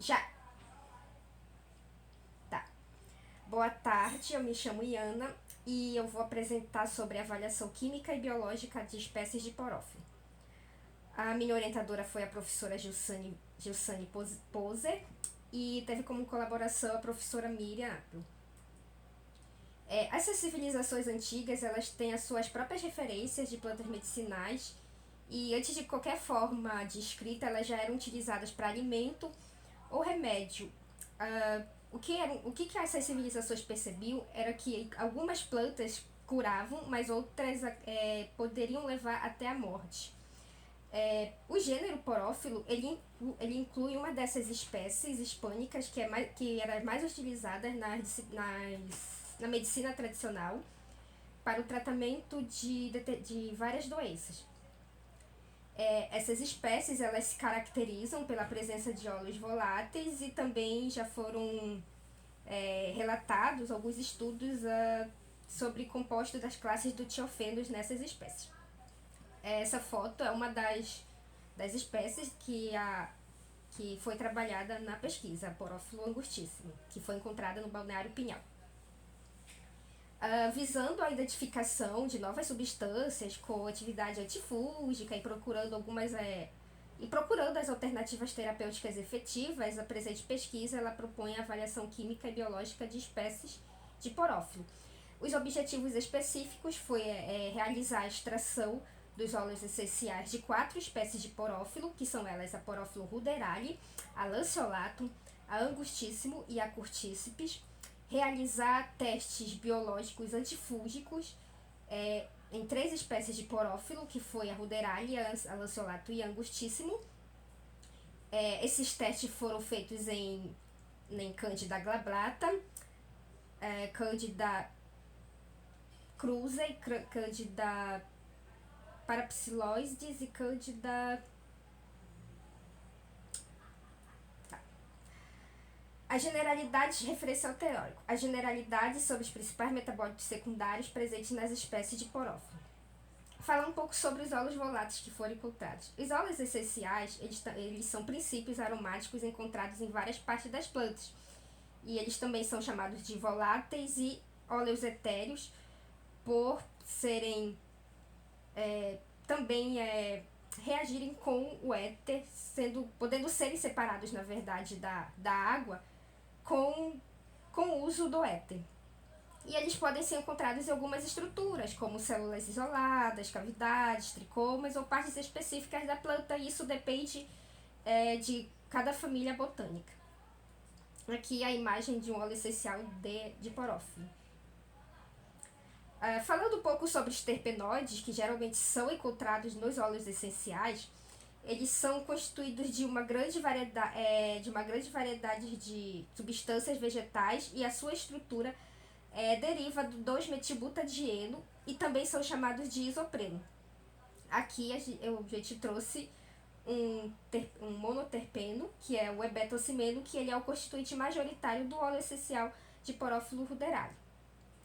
Já. Tá. Boa tarde, eu me chamo Iana e eu vou apresentar sobre a avaliação química e biológica de espécies de porófilo. A minha orientadora foi a professora Gilsane Poser e teve como colaboração a professora Miriam Apio. Essas civilizações antigas, elas têm as suas próprias referências de plantas medicinais e antes de qualquer forma de escrita, elas já eram utilizadas para alimento ou remédio. O que essas civilizações percebiam era que algumas plantas curavam, mas outras poderiam levar até a morte. O gênero porófilo ele inclui uma dessas espécies hispânicas que era mais utilizada na medicina tradicional para o tratamento de várias doenças. Essas espécies elas se caracterizam pela presença de óleos voláteis e também já foram relatados alguns estudos sobre compostos das classes do tiofenos nessas espécies. Essa foto é uma das espécies que foi trabalhada na pesquisa, a Porófilo angustíssimo, que foi encontrada no Balneário Pinhal. Visando a identificação de novas substâncias com atividade antifúngica e procurando as alternativas terapêuticas efetivas, a presente pesquisa ela propõe a avaliação química e biológica de espécies de porófilo. Os objetivos específicos foi realizar a extração dos óleos essenciais de 4 espécies de porófilo, que são elas a Porófilo ruderale, a lanceolatum, a angustíssimo e a curtícipes, realizar testes biológicos antifúngicos em 3 espécies de porófilo, que foi a ruderale, a lanceolatum e a angustíssimo. Esses testes foram feitos em Candida glabrata, Candida cruzi, Candida parapsiloides e Candida. A generalidade referencial teórico. A generalidade sobre os principais metabólitos secundários presentes nas espécies de porófilo. Falar um pouco sobre os óleos voláteis que foram encontrados. Os óleos essenciais, eles são princípios aromáticos encontrados em várias partes das plantas. E eles também são chamados de voláteis e óleos etéreos por serem também reagirem com o éter, podendo serem separados, na verdade, da água com o uso do éter. E eles podem ser encontrados em algumas estruturas, como células isoladas, cavidades, tricomas ou partes específicas da planta. E isso depende de cada família botânica. Aqui a imagem de um óleo essencial de porófilo. Falando um pouco sobre os terpenoides, que geralmente são encontrados nos óleos essenciais, eles são constituídos de uma grande variedade de substâncias vegetais e a sua estrutura deriva do 2-metilbutadieno e também são chamados de isopreno. Aqui a gente trouxe um monoterpeno, que é o hebetocimeno, que ele é o constituinte majoritário do óleo essencial de Porófilo ruderale.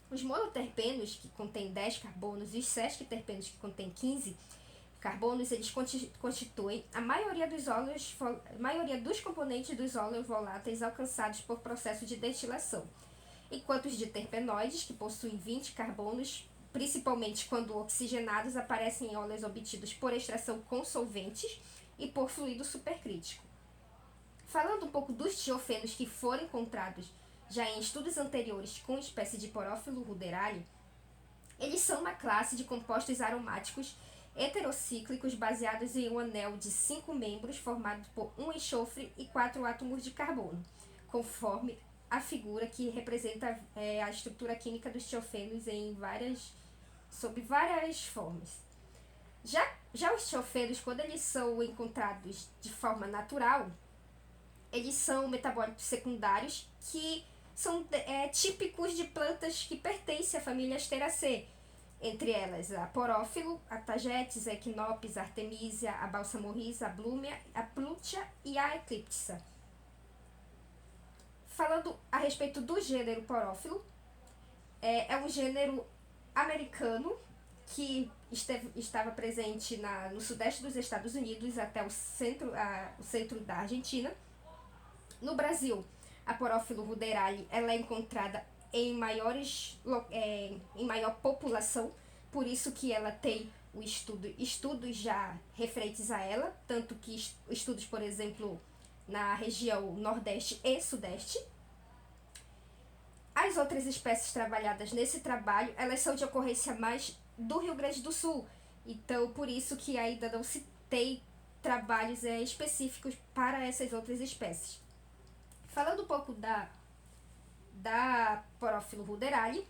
Os monoterpenos, que contêm 10 carbonos, e os sesquiterpenos, que contêm 15 carbonos, eles constituem a maioria dos componentes dos óleos voláteis alcançados por processo de destilação, enquanto os diterpenoides, que possuem 20 carbonos, principalmente quando oxigenados, aparecem em óleos obtidos por extração com solventes e por fluido supercrítico. Falando um pouco dos tiofenos que foram encontrados já em estudos anteriores com espécie de Porófilo ruderale, eles são uma classe de compostos aromáticos heterocíclicos baseados em um anel de 5 membros formado por um enxofre e 4 átomos de carbono, conforme a figura que representa a estrutura química dos tiofenos sob várias formas. Já os tiofenos, quando eles são encontrados de forma natural, eles são metabólitos secundários que são típicos de plantas que pertencem à família Asteraceae, entre elas a Porófilo, a Tagetes, a Echinopsis, a Artemisia, a Balsamorrhizia, a Blumea, a Plutia e a Eclipsa. Falando a respeito do gênero Porófilo, é um gênero americano que estava presente no sudeste dos Estados Unidos até o centro da Argentina. No Brasil, a Porófilo ruderale ela é encontrada em maior população, por isso que ela tem estudos já referentes a ela, tanto que estudos, por exemplo, na região Nordeste e Sudeste. As outras espécies trabalhadas nesse trabalho, elas são de ocorrência mais do Rio Grande do Sul, então por isso que ainda não se tem trabalhos específicos para essas outras espécies. Falando um pouco da Porófilo ruderale,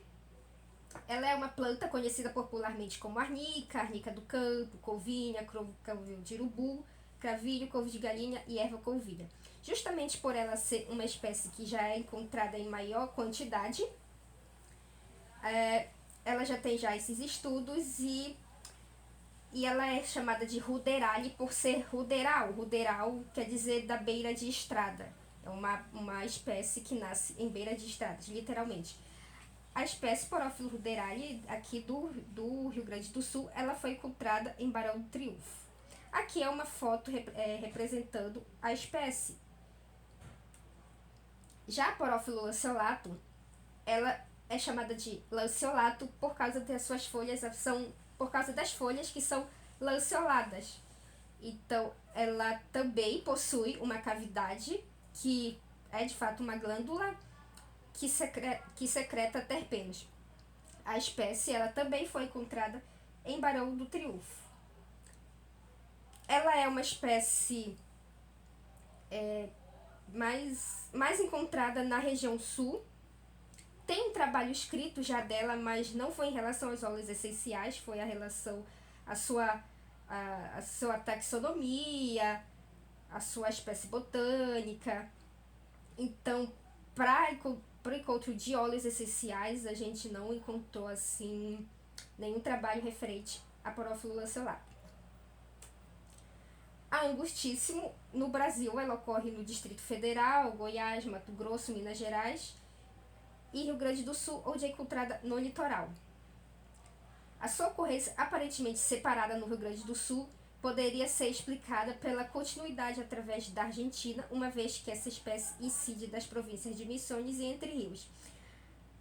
ela é uma planta conhecida popularmente como arnica do campo, couvinha, couve de urubu, cravilho, couve de galinha e erva couvilha. Justamente por ela ser uma espécie que já é encontrada em maior quantidade, ela já tem já esses estudos e ela é chamada de ruderale por ser ruderal. Ruderal quer dizer da beira de estrada. É uma espécie que nasce em beira de estradas, literalmente. A espécie Porófilo ruderale, aqui do Rio Grande do Sul, ela foi encontrada em Barão do Triunfo. Aqui é uma foto representando a espécie. Já a Porófilo lanceolato, ela é chamada de lanceolato por causa das suas folhas, por causa das folhas que são lanceoladas. Então, ela também possui uma cavidade que é de fato uma glândula que secreta terpenos. A espécie ela também foi encontrada em Barão do Triunfo. Ela é uma espécie mais encontrada na região sul. Tem um trabalho escrito já dela, mas não foi em relação aos óleos essenciais, foi a relação à sua taxonomia, a sua espécie botânica. Então, para o encontro de óleos essenciais, a gente não encontrou assim nenhum trabalho referente a Porófilo lanceolato. A angustíssimo, no Brasil, ela ocorre no Distrito Federal, Goiás, Mato Grosso, Minas Gerais e Rio Grande do Sul, onde é encontrada no litoral. A sua ocorrência aparentemente separada no Rio Grande do Sul poderia ser explicada pela continuidade através da Argentina, uma vez que essa espécie incide das províncias de Misiones e Entre Rios.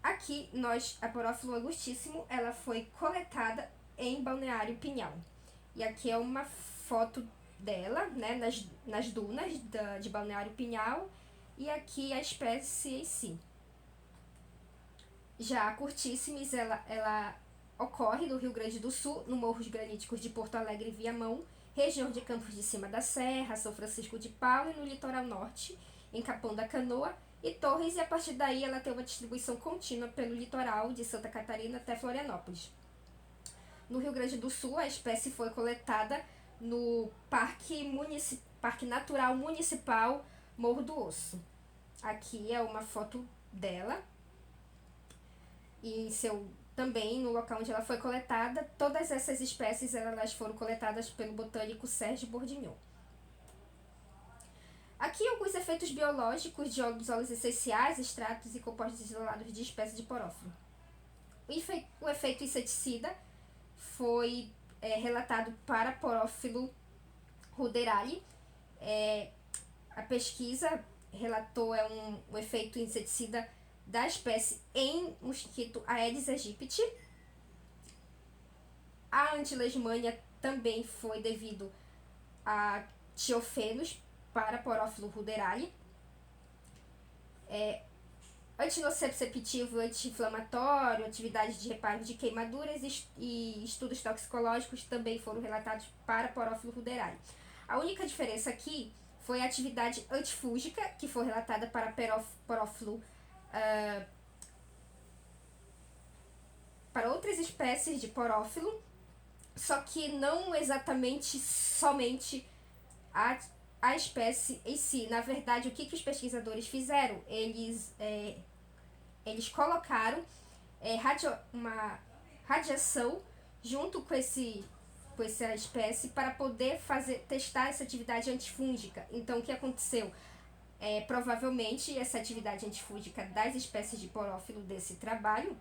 Aqui, a Porófilo angustíssimo, ela foi coletada em Balneário Pinhal. E aqui é uma foto dela, né, nas dunas de Balneário Pinhal, e aqui a espécie em si. Já a curtissimis, ela ocorre no Rio Grande do Sul, no Morros Graníticos de Porto Alegre e Viamão, região de Campos de Cima da Serra, São Francisco de Paula e no litoral norte, em Capão da Canoa e Torres, e a partir daí ela tem uma distribuição contínua pelo litoral de Santa Catarina até Florianópolis. No Rio Grande do Sul, a espécie foi coletada no Parque Natural Municipal Morro do Osso. Aqui é uma foto dela e também no local onde ela foi coletada. Todas essas espécies elas foram coletadas pelo botânico Sérgio Bourdignon. Aqui alguns efeitos biológicos dos óleos essenciais, extratos e compostos isolados de espécies de porófilo. O efeito inseticida foi relatado para Porófilo ruderale. A pesquisa relatou um efeito inseticida da espécie em mosquito Aedes aegypti. A antileishmania também foi devido a tiofenos para Porófilo ruderale. Antinociceptivo, anti-inflamatório, atividade de reparo de queimaduras e estudos toxicológicos também foram relatados para Porófilo ruderale. A única diferença aqui foi a atividade antifúngica, que foi relatada para Porófilo para outras espécies de porófilo, só que não exatamente somente a espécie em si. Na verdade, o que os pesquisadores fizeram? Eles colocaram uma radiação junto com essa espécie para poder testar essa atividade antifúngica. Então, o que aconteceu? Provavelmente, essa atividade antifúngica das espécies de porófilo desse trabalho,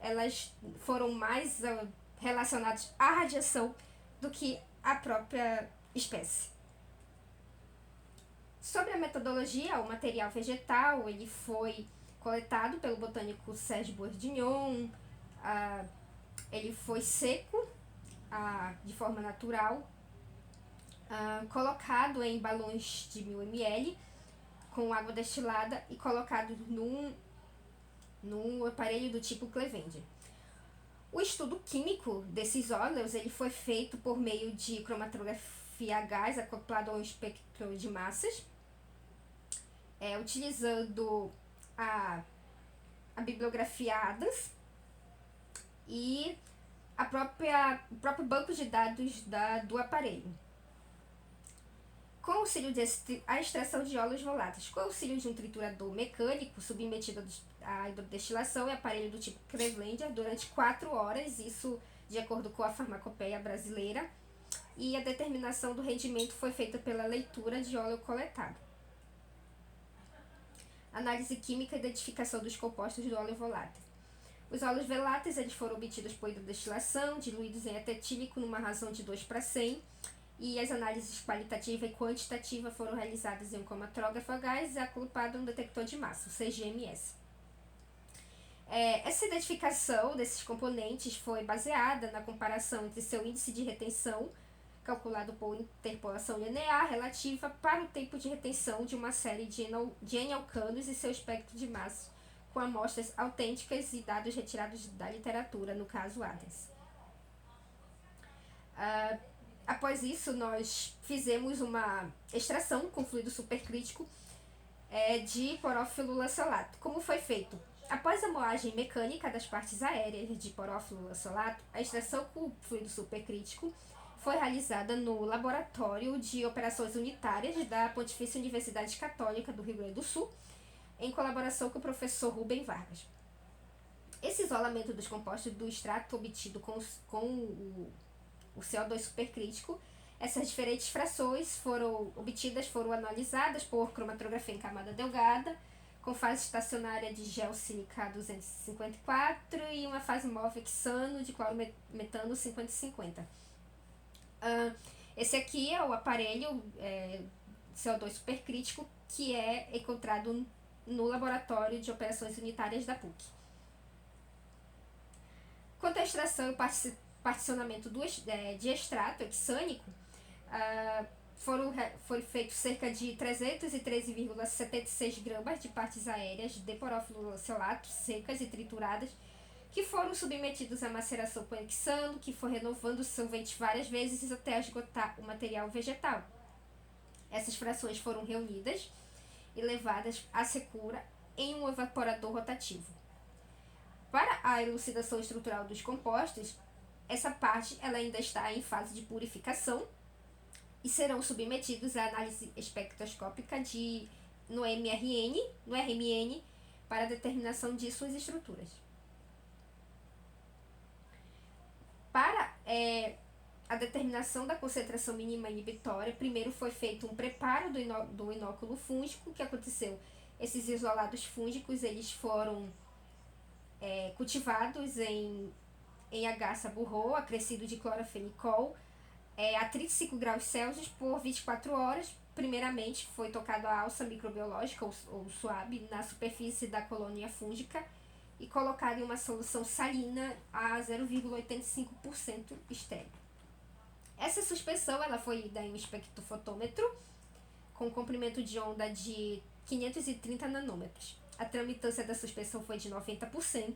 elas foram mais relacionadas à radiação do que à própria espécie. Sobre a metodologia, o material vegetal ele foi coletado pelo botânico Serge Bourdignon, ele foi seco de forma natural, colocado em balões de 1000 ml com água destilada e colocado num aparelho do tipo Clevenger. O estudo químico desses óleos ele foi feito por meio de cromatografia a gás acoplado a um espectro de massas, utilizando a bibliografia Adams e o próprio banco de dados do aparelho. Com o auxílio a extração de óleos voláteis, com o auxílio de um triturador mecânico submetido à hidrodestilação e aparelho do tipo Clevenger durante 4 horas, isso de acordo com a farmacopeia brasileira, e a determinação do rendimento foi feita pela leitura de óleo coletado. Análise química e identificação dos compostos do óleo volátil. Os óleos voláteis eles foram obtidos por hidrodestilação, diluídos em etílico numa razão de 2:100, e as análises qualitativa e quantitativa foram realizadas em um cromatógrafo a gás e acoplado a um detector de massa, o CGMS. Essa identificação desses componentes foi baseada na comparação entre seu índice de retenção, calculado por interpolação linear relativa para o tempo de retenção de uma série de N-alcanos e seu espectro de massa, com amostras autênticas e dados retirados da literatura, no caso Adams. Após isso, nós fizemos uma extração com fluido supercrítico de porófilo lanceolato. Como foi feito? Após a moagem mecânica das partes aéreas de porófilo lanceolato, a extração com fluido supercrítico foi realizada no Laboratório de Operações Unitárias da Pontifícia Universidade Católica do Rio Grande do Sul, em colaboração com o professor Rubem Vargas. Esse isolamento dos compostos do extrato obtido com o CO2 supercrítico, essas diferentes frações foram analisadas por cromatografia em camada delgada, com fase estacionária de gel sílica 254 e uma fase móvel hexano de clorometano 5050. Esse aqui é o aparelho CO2 supercrítico que é encontrado no Laboratório de Operações Unitárias da PUC. Quanto à extração e particionamento de extrato hexânico, foram feitos cerca de 313,76 gramas de partes aéreas de porófilo lanceolato secas e trituradas, que foram submetidos à maceração com hexano, que foi renovando o solvente várias vezes até esgotar o material vegetal. Essas frações foram reunidas e levadas à secura em um evaporador rotativo. Para a elucidação estrutural dos compostos, essa parte ela ainda está em fase de purificação e serão submetidos à análise espectroscópica no RMN, para a determinação de suas estruturas. Para a determinação da concentração mínima inibitória, primeiro foi feito um preparo do inóculo fúngico. O que aconteceu? Esses isolados fúngicos eles foram cultivados em agaça burro, acrescido de clorofenicol, a 35 graus Celsius por 24 horas. Primeiramente foi tocado a alça microbiológica ou SWAB na superfície da colônia fúngica e colocado em uma solução salina a 0,85% estéril. Essa suspensão ela foi ida em um espectrofotômetro com comprimento de onda de 530 nanômetros. A tramitância da suspensão foi de 90%,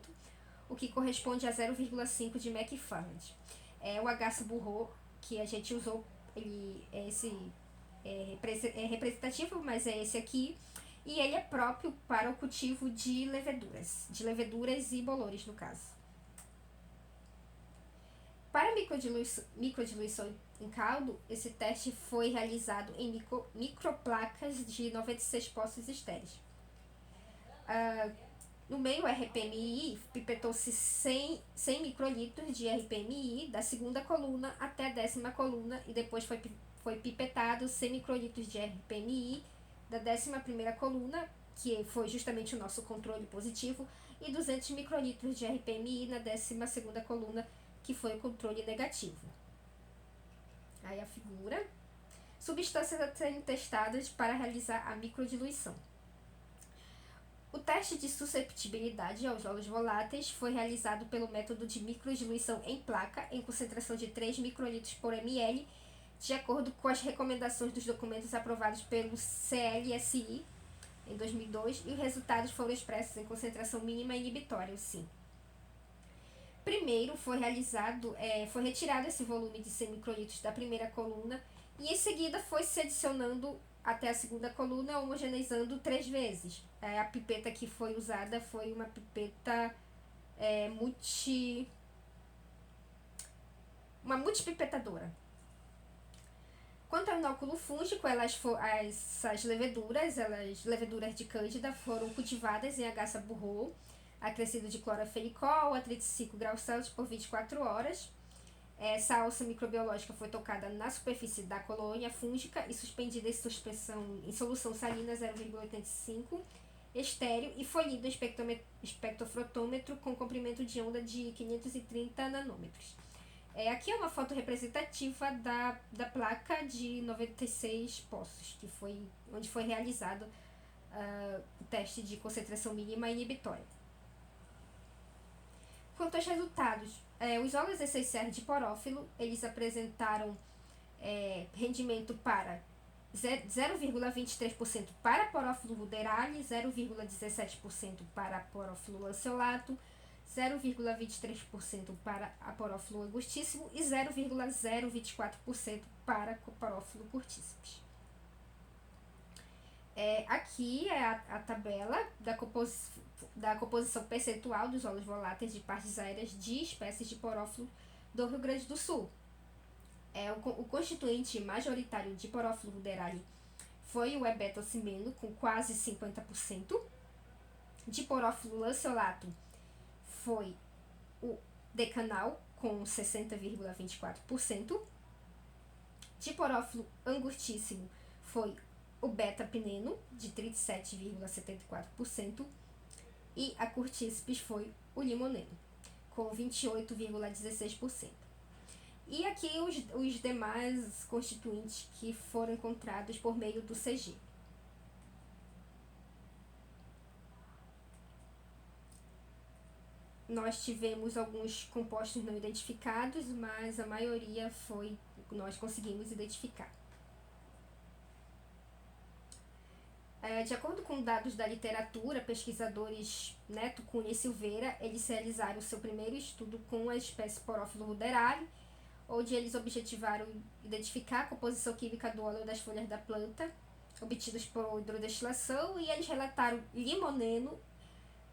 o que corresponde a 0,5 de McFarland. O agaço burro que a gente usou, ele é representativo, mas é esse aqui, e ele é próprio para o cultivo de leveduras e bolores, no caso. Para microdiluição em caldo, esse teste foi realizado em microplacas de 96 poços estéreis. No meio RPMI, pipetou-se 100 microlitros de RPMI da segunda coluna até a 10ª coluna, e depois foi pipetado 100 microlitros de RPMI da 11ª coluna, que foi justamente o nosso controle positivo, e 200 microlitros de RPMI na 12ª coluna, que foi o controle negativo. Aí a figura. substâncias a serem testadas para realizar a microdiluição. O teste de susceptibilidade aos óleos voláteis foi realizado pelo método de microdiluição em placa, em concentração de 3 microlitros por ml, de acordo com as recomendações dos documentos aprovados pelo CLSI em 2002, e os resultados foram expressos em concentração mínima inibitória, sim. Primeiro foi retirado esse volume de 100 microlitros da primeira coluna e em seguida foi se adicionando até a segunda coluna, homogeneizando 3 vezes. A pipeta que foi usada foi uma pipeta uma multipipetadora. Quanto ao inóculo fúngico, essas leveduras de cândida, foram cultivadas em agaça burro, acrescido de clorofenicol a 35 graus Celsius por 24 horas. Essa alça microbiológica foi tocada na superfície da colônia fúngica e suspendida em solução salina 0,85, estéril, e foi lido em espectrofotômetro com comprimento de onda de 530 nanômetros. Aqui é uma foto representativa da placa de 96 poços, onde foi realizado o teste de concentração mínima inibitória. Quanto aos resultados, os óleos essenciais de porófilo, eles apresentaram rendimento para 0,23% para porófilo ruderale, 0,17% para porófilo lanceolato, 0,23% para a porófilo angustíssimo e 0,024% para porófilo curtíssimo. Aqui é a tabela da composição percentual dos óleos voláteis de partes aéreas de espécies de porófilo do Rio Grande do Sul. O constituinte majoritário de porófilo ruderale foi o hebetocimeno, com quase 50%. De porófilo lanceolato foi o decanal, com 60,24%. De porófilo angustíssimo foi o beta-pineno, de 37,74%. E a curtíceps foi o limoneno, com 28,16%. E aqui os demais constituintes que foram encontrados por meio do CG. Nós tivemos alguns compostos não identificados, mas a maioria nós conseguimos identificar. De acordo com dados da literatura, pesquisadores Neto Cunha e Silveira, eles realizaram seu primeiro estudo com a espécie Porófilo ruderale, onde eles objetivaram identificar a composição química do óleo das folhas da planta, obtidos por hidrodestilação, e eles relataram limoneno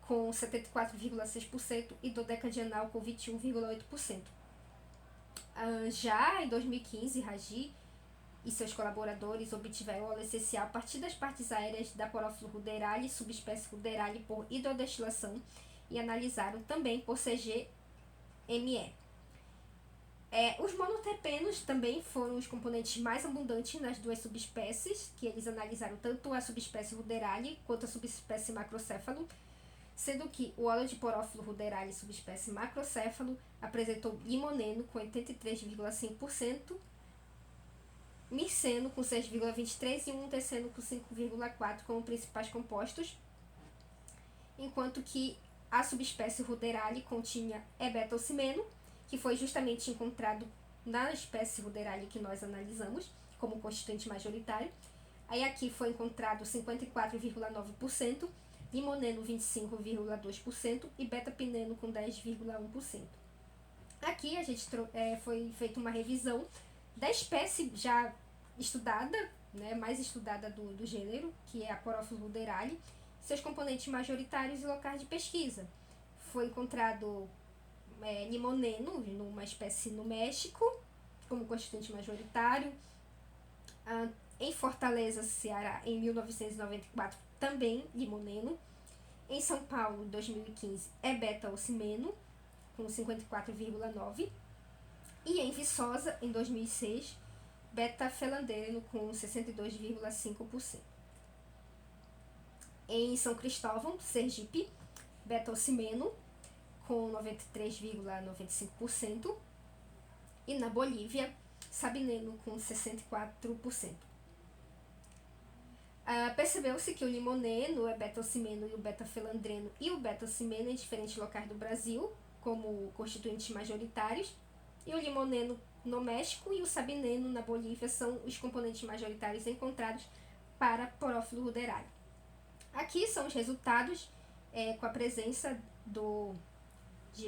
com 74,6% e dodecadienal com 21,8%. Já em 2015, Raji e seus colaboradores obtiveram óleo essencial a partir das partes aéreas da Porófilo ruderale, subespécie ruderale, por hidrodestilação, e analisaram também por CG-ME. Os monoterpenos também foram os componentes mais abundantes nas duas subespécies, que eles analisaram tanto a subespécie ruderale quanto a subespécie macrocéfalo, sendo que o óleo de porófilo ruderale subespécie macrocéfalo apresentou limoneno com 83,5%, mirceno com 6,23% e unteceno com 5,4% como principais compostos, enquanto que a subespécie ruderale continha hebetocimeno, que foi justamente encontrado na espécie ruderale que nós analisamos como constituinte majoritário. Aí aqui foi encontrado 54,9%, limoneno 25,2% e beta-pineno com 10,1%. Aqui a gente foi feita uma revisão da espécie já estudada, mais estudada do gênero, que é a Porófilo ruderale, seus componentes majoritários e locais de pesquisa. Foi encontrado limoneno, numa espécie no México, como constituinte majoritário. Em Fortaleza, Ceará, em 1994, também limoneno. Em São Paulo, em 2015, é beta-ocimeno, com 54,9%. E em Viçosa, em 2006, beta-felandreno, com 62,5%. Em São Cristóvão, Sergipe, beta-ocimeno, com 93,95%. E na Bolívia, sabineno com 64%. Percebeu-se que o limoneno, o beta-ocimeno e o beta-felandreno e o beta-ocimeno em diferentes locais do Brasil, como constituintes majoritários, e o limoneno no México e o sabineno na Bolívia são os componentes majoritários encontrados para porófilo ruderário. Aqui são os resultados com a presença do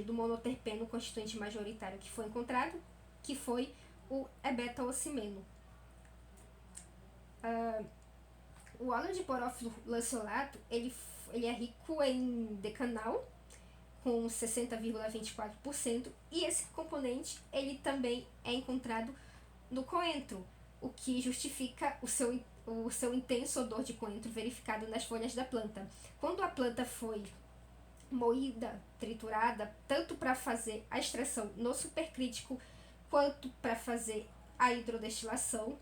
monoterpeno constituinte majoritário que foi encontrado, que foi o beta-ocimeno. O óleo de porófilo lanceolato, ele é rico em decanal, com 60,24%, e esse componente ele também é encontrado no coentro, o que justifica o seu intenso odor de coentro verificado nas folhas da planta. Quando a planta foi moída, triturada, tanto para fazer a extração no supercrítico quanto para fazer a hidrodestilação,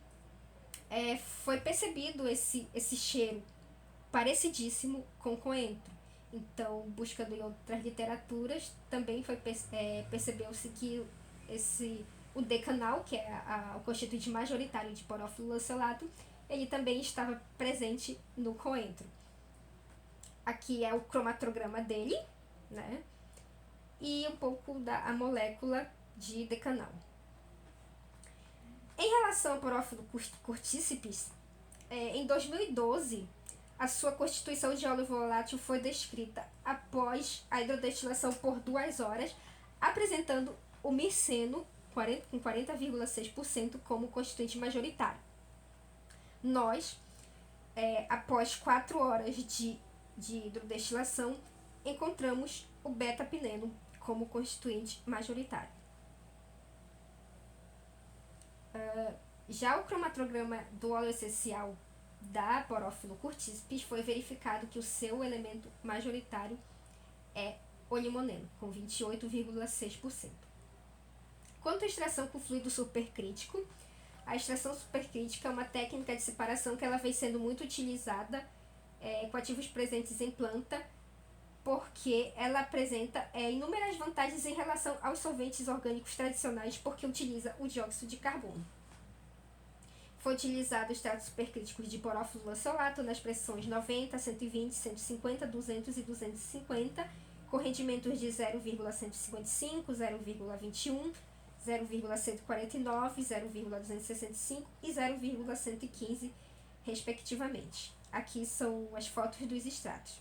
foi percebido esse cheiro parecidíssimo com coentro. Então, buscando em outras literaturas, também percebeu-se que o decanal, que é o constituinte majoritário de porófilo lanceolato, ele também estava presente no coentro. Aqui é o cromatograma dele, né? E um pouco a molécula de decanal. Em relação ao porófilo curtíceps, em 2012, a sua constituição de óleo volátil foi descrita após a hidrodestilação por 2 horas, apresentando o mirceno com 40,6% como constituinte majoritário. Nós, após 4 horas de hidrodestilação, encontramos o beta-pineno como constituinte majoritário. Já o cromatograma do óleo essencial da porófilo curtíceps foi verificado que o seu elemento majoritário é o limoneno, com 28,6%. Quanto à extração com fluido supercrítico, a extração supercrítica é uma técnica de separação que ela vem sendo muito utilizada com ativos presentes em planta, porque ela apresenta inúmeras vantagens em relação aos solventes orgânicos tradicionais, porque utiliza o dióxido de carbono. Foi utilizado extratos supercríticos de porófilo lanceolato nas pressões 90, 120, 150, 200 e 250, com rendimentos de 0,155, 0,21, 0,149, 0,265 e 0,115, respectivamente. Aqui são as fotos dos extratos.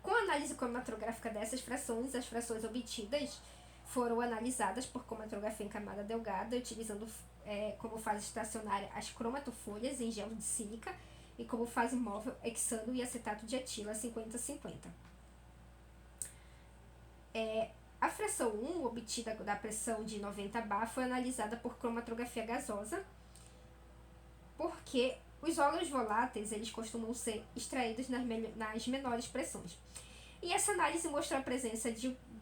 Com a análise cromatográfica dessas frações, as frações obtidas foram analisadas por cromatografia em camada delgada, utilizando como fase estacionária as cromatofolhas em gel de sílica e como fase móvel hexano e acetato de etila 50-50. A fração 1, obtida da pressão de 90 bar, foi analisada por cromatografia gasosa, porque os óleos voláteis eles costumam ser extraídos nas menores pressões. E essa análise mostrou a presença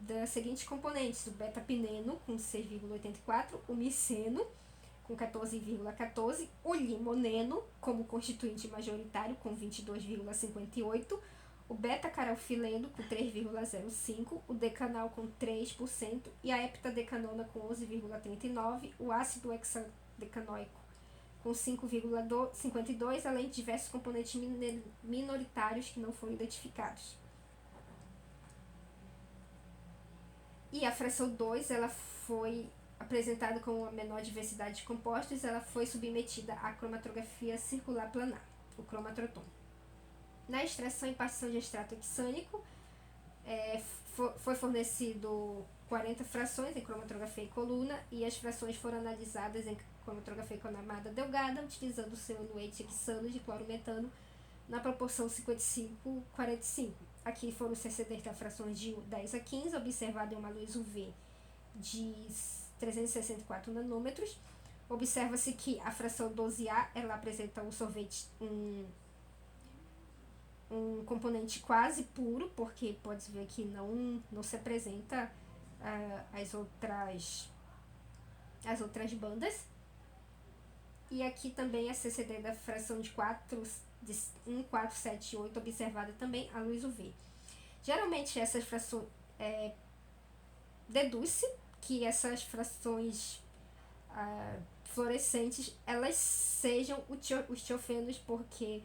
das seguintes componentes: o beta-pineno, com 6,84, o mirceno, com 14,14, o limoneno, como constituinte majoritário, com 22,58, o beta-caralfileno, com 3,05, o decanal, com 3%, e a heptadecanona, com 11,39, o ácido hexadecanoico, com 5,52, além de diversos componentes minoritários que não foram identificados. E a fração 2, ela foi apresentada com uma menor diversidade de compostos, ela foi submetida à cromatografia circular planar, o cromatroton. Na extração e partição de extrato hexânico, foi fornecido 40 frações em cromatografia em coluna, e as frações foram analisadas em cromatografia em camada delgada, utilizando o seu anuente hexano de clorometano na proporção 55-45. Aqui foram os CCD da frações de 10 a 15, observado em uma luz UV de 364 nanômetros. Observa-se que a fração 12A ela apresenta um sorvete, um componente quase puro, porque pode ver que não se apresenta as outras bandas. E aqui também a CCD da fração de 1, 4, 7 e 8, observada também à luz UV. Geralmente essas frações deduz-se que essas frações fluorescentes, elas sejam os tiofenos, porque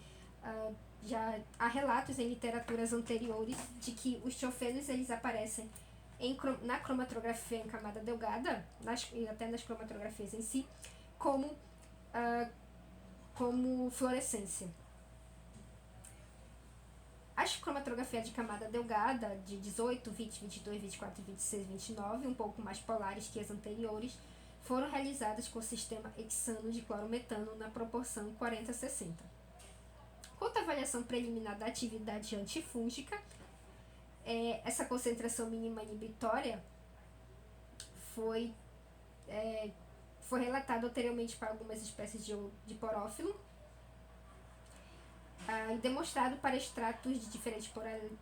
já há relatos em literaturas anteriores de que os tiofenos eles aparecem na cromatografia em camada delgada, e até nas cromatografias em si, como fluorescência. As cromatografias de camada delgada, de 18, 20, 22, 24, 26, 29, um pouco mais polares que as anteriores, foram realizadas com o sistema hexano de clorometano na proporção 40-60. Quanto à avaliação preliminar da atividade antifúngica, essa concentração mínima inibitória foi relatado anteriormente para algumas espécies de porófilo, e demonstrado para extratos de diferentes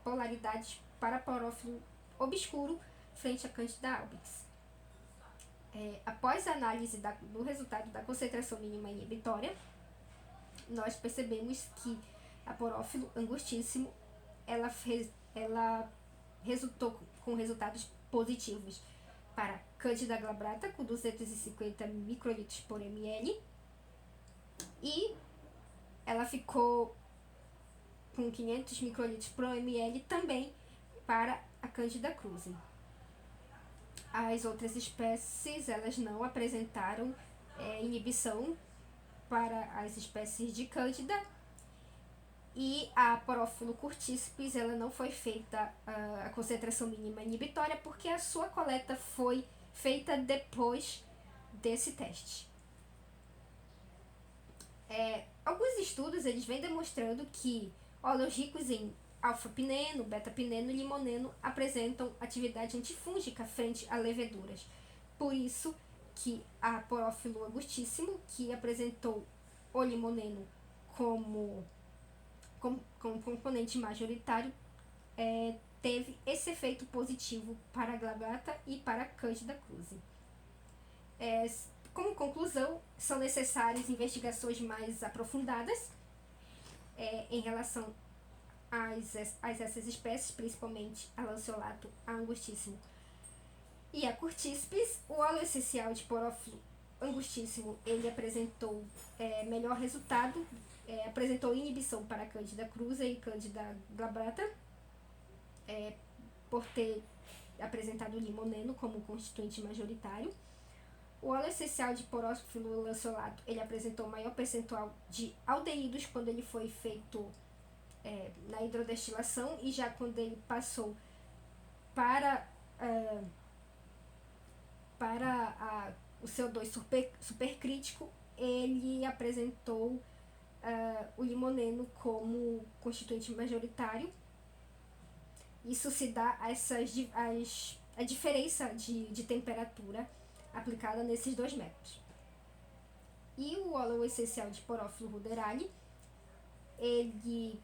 polaridades para porófilo obscuro frente a Candida albicans. Após a análise do resultado da concentração mínima inibitória, nós percebemos que a porófilo angustíssimo ela resultou com resultados positivos para Candida glabrata com 250 microlitros por ml, e ela ficou com 500 microlitros por ml também para a Candida krusei. As outras espécies elas não apresentaram inibição para as espécies de Cândida, e a Porófilo curtíceps ela não foi feita a concentração mínima inibitória porque a sua coleta foi feita depois desse teste. Alguns estudos eles vêm demonstrando que óleos ricos em alfa-pineno, beta-pineno e limoneno apresentam atividade antifúngica frente a leveduras. Por isso que a Porófilo angustíssimo, que apresentou o limoneno como componente majoritário, teve esse efeito positivo para a glabrata e para a Candida krusei. Como conclusão, são necessárias investigações mais aprofundadas em relação a essas espécies, principalmente a lanceolato, a angustíssimo e a curtíceps. O óleo essencial de Porófilo angustíssimo ele apresentou melhor resultado, apresentou inibição para a Candida krusei e Candida glabrata, por ter apresentado o limoneno como constituinte majoritário. O óleo essencial de Porófilo lanceolato ele apresentou maior percentual de aldeídos quando ele foi feito na hidrodestilação, e já quando ele passou para o CO2 supercrítico, ele apresentou o limoneno como constituinte majoritário. Isso se dá a diferença de temperatura aplicada nesses dois métodos. E o óleo essencial de Porófilo ruderale, ele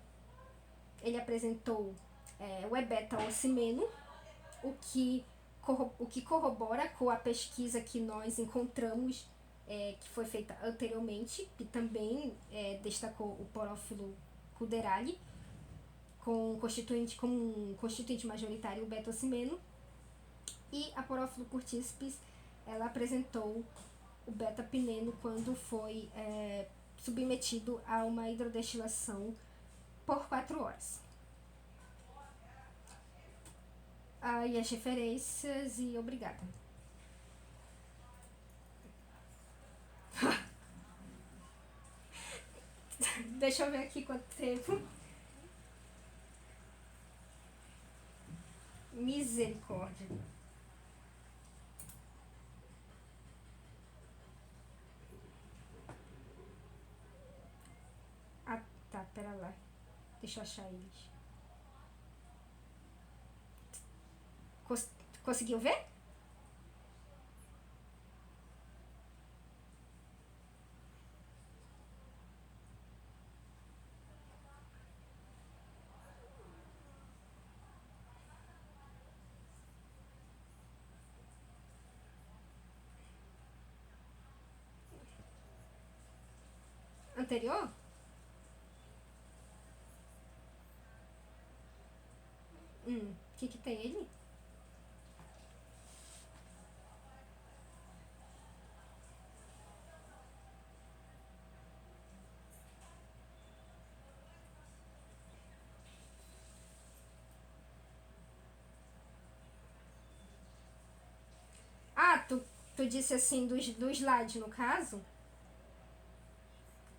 apresentou o ebeta-ocimeno, o que corrobora com a pesquisa que nós encontramos, que foi feita anteriormente, que também destacou o Porófilo ruderale como um constituinte majoritário o beta-ocimeno, e a Porófilo curtíceps ela apresentou o beta-pineno quando foi submetido a uma hidrodestilação por 4 horas. E as referências, e obrigada. Deixa eu ver aqui quanto tempo. Misericórdia. Tá, pera lá. Deixa eu achar eles. Conseguiu ver? Anterior? O que tem ele? Tu disse assim do slide, no caso?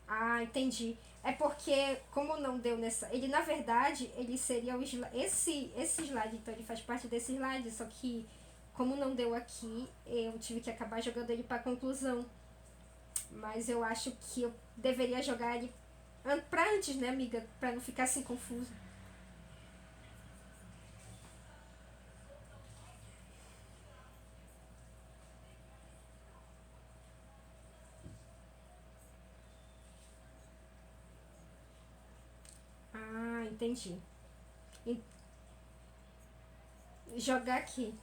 Ah, entendi. É porque, como não deu nessa. Ele, na verdade, ele seria o esse slide, então ele faz parte desse slide, só que, como não deu aqui, eu tive que acabar jogando ele pra conclusão. Mas eu acho que eu deveria jogar ele pra antes, né, amiga? Pra não ficar assim confuso. Ah, entendi. E jogar aqui.